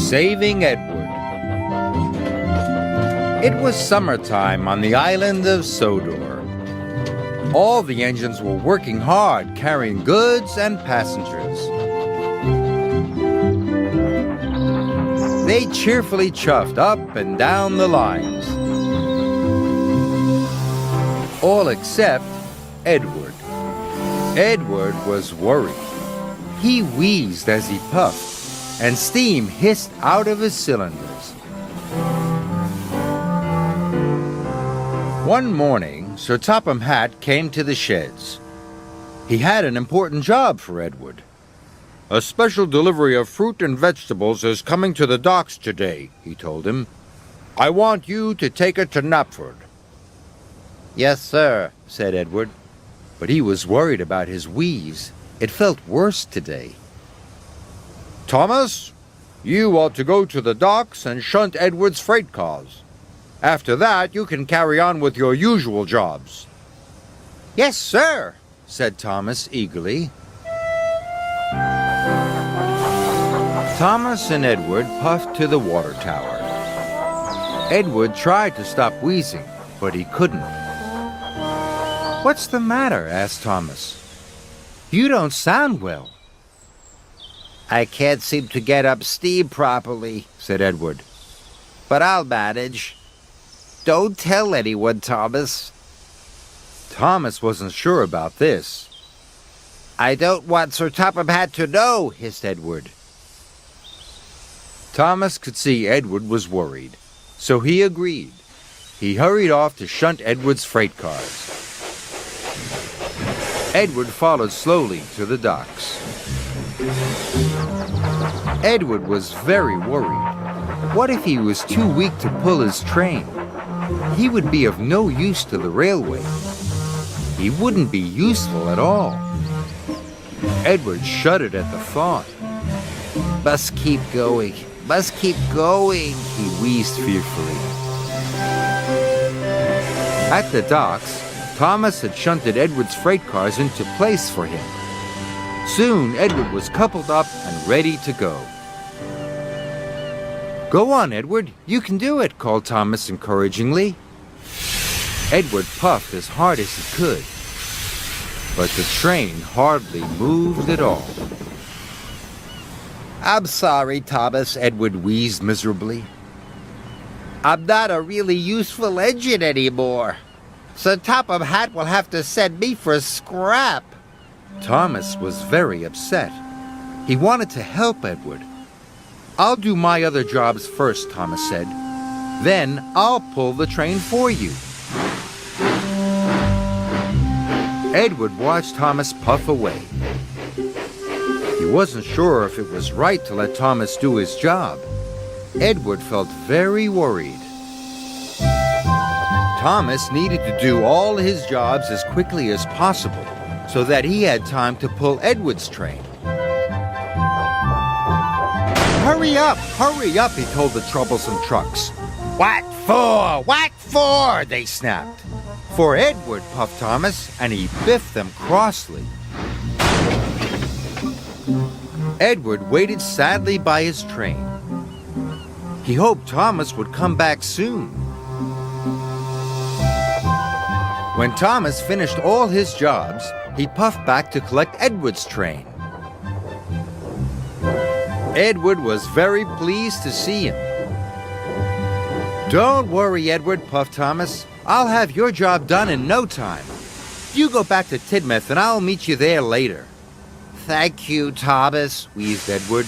Saving Edward. It was summertime on the island of Sodor. All the engines were working hard, carrying goods and passengers. They cheerfully chuffed up and down the lines. All except Edward. Edward was worried. He wheezed as he puffed, and steam hissed out of his cylinders. One morning, Sir Topham Hatt came to the sheds. He had an important job for Edward. "A special delivery of fruit and vegetables is coming to the docks today," he told him. "I want you to take it to Knapford." "Yes, sir," said Edward. But he was worried about his wheeze. It felt worse today. "Thomas, you ought to go to the docks and shunt Edward's freight cars. After that, you can carry on with your usual jobs." "Yes, sir," said Thomas eagerly. Thomas and Edward puffed to the water tower. Edward tried to stop wheezing, but he couldn't. "What's the matter?" asked Thomas. "You don't sound well." "I can't seem to get up steam properly," said Edward. "But I'll manage. Don't tell anyone, Thomas." Thomas wasn't sure about this. "I don't want Sir Topham Hatt to know," hissed Edward. Thomas could see Edward was worried, so he agreed. He hurried off to shunt Edward's freight cars. Edward followed slowly to the docks. Edward was very worried. What if he was too weak to pull his train? He would be of no use to the railway. He wouldn't be useful at all. Edward shuddered at the thought. "Must keep going, must keep going," he wheezed fearfully. At the docks, Thomas had shunted Edward's freight cars into place for him. Soon, Edward was coupled up and ready to go. "Go on, Edward, you can do it," called Thomas encouragingly. Edward puffed as hard as he could, but the train hardly moved at all. "I'm sorry, Thomas," Edward wheezed miserably. "I'm not a really useful engine anymore. Sir Topham Hatt will have to send me for scrap." Thomas was very upset. He wanted to help Edward. "I'll do my other jobs first," Thomas said. "Then I'll pull the train for you." Edward watched Thomas puff away. He wasn't sure if it was right to let Thomas do his job. Edward felt very worried. Thomas needed to do all his jobs as quickly as possible so that he had time to pull Edward's train. Hurry up, he told the troublesome trucks. "What for? What for?" they snapped. "For Edward," puffed Thomas, and he biffed them crossly. Edward waited sadly by his train. He hoped Thomas would come back soon. When Thomas finished all his jobs, he puffed back to collect Edward's train. Edward was very pleased to see him. "Don't worry, Edward," puffed Thomas. "I'll have your job done in no time. You go back to Tidmouth and I'll meet you there later." "Thank you, Thomas," wheezed Edward.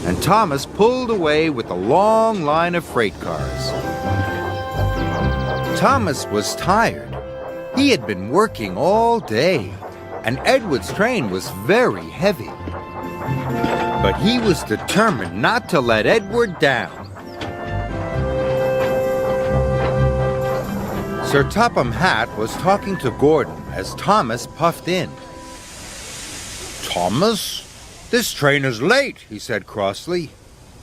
And Thomas pulled away with a long line of freight cars. Thomas was tired. He had been working all day, and Edward's train was very heavy. But he was determined not to let Edward down. Sir Topham Hatt was talking to Gordon as Thomas puffed in. "Thomas, this train is late," he said crossly.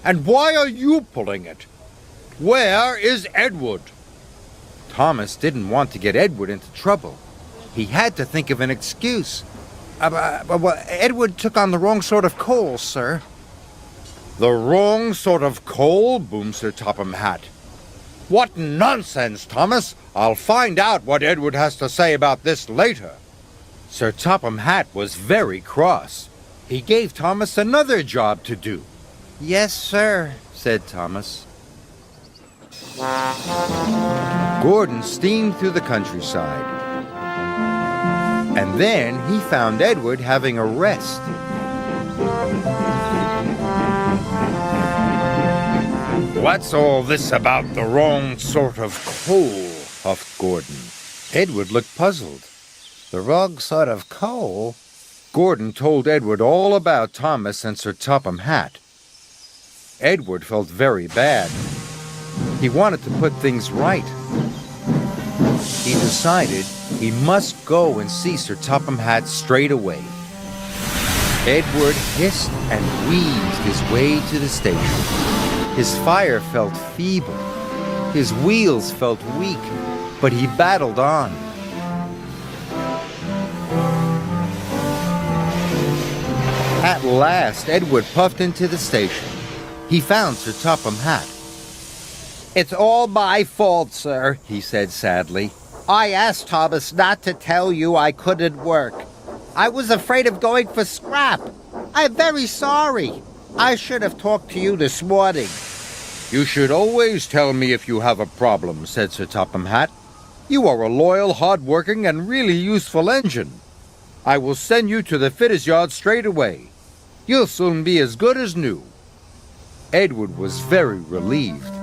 "And why are you pulling it? Where is Edward?" Thomas didn't want to get Edward into trouble. He had to think of an excuse. Edward took on the wrong sort of coal, sir." The wrong sort of coal, boomed Sir Topham Hatt. What nonsense, Thomas! I'll find out what Edward has to say about this later. Sir Topham Hatt was very cross. He gave Thomas another job to do. Yes, sir, said Thomas. Gordon steamed through the countryside. And then he found Edward having a rest. What's all this about the wrong sort of coal? Huffed Gordon. Edward looked puzzled. The wrong sort of coal? Gordon told Edward all about Thomas and Sir Topham Hatt. Edward felt very bad. He wanted to put things right. He decided he must go and see Sir Topham Hatt straight away. Edward hissed and wheezed his way to the station. His fire felt feeble. His wheels felt weak, but he battled on. At last, Edward puffed into the station. He found Sir Topham Hatt. "It's all my fault, sir," he said sadly. "I asked Thomas not to tell you I couldn't work. I was afraid of going for scrap. I'm very sorry. I should have talked to you this morning." "You should always tell me if you have a problem," said Sir Topham Hatt. "You are a loyal, hard-working, and really useful engine. I will send you to the fitter's yard straight away. You'll soon be as good as new." Edward was very relieved,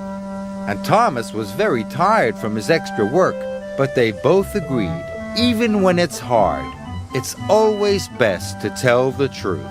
and Thomas was very tired from his extra work, but they both agreed, even when it's hard, it's always best to tell the truth.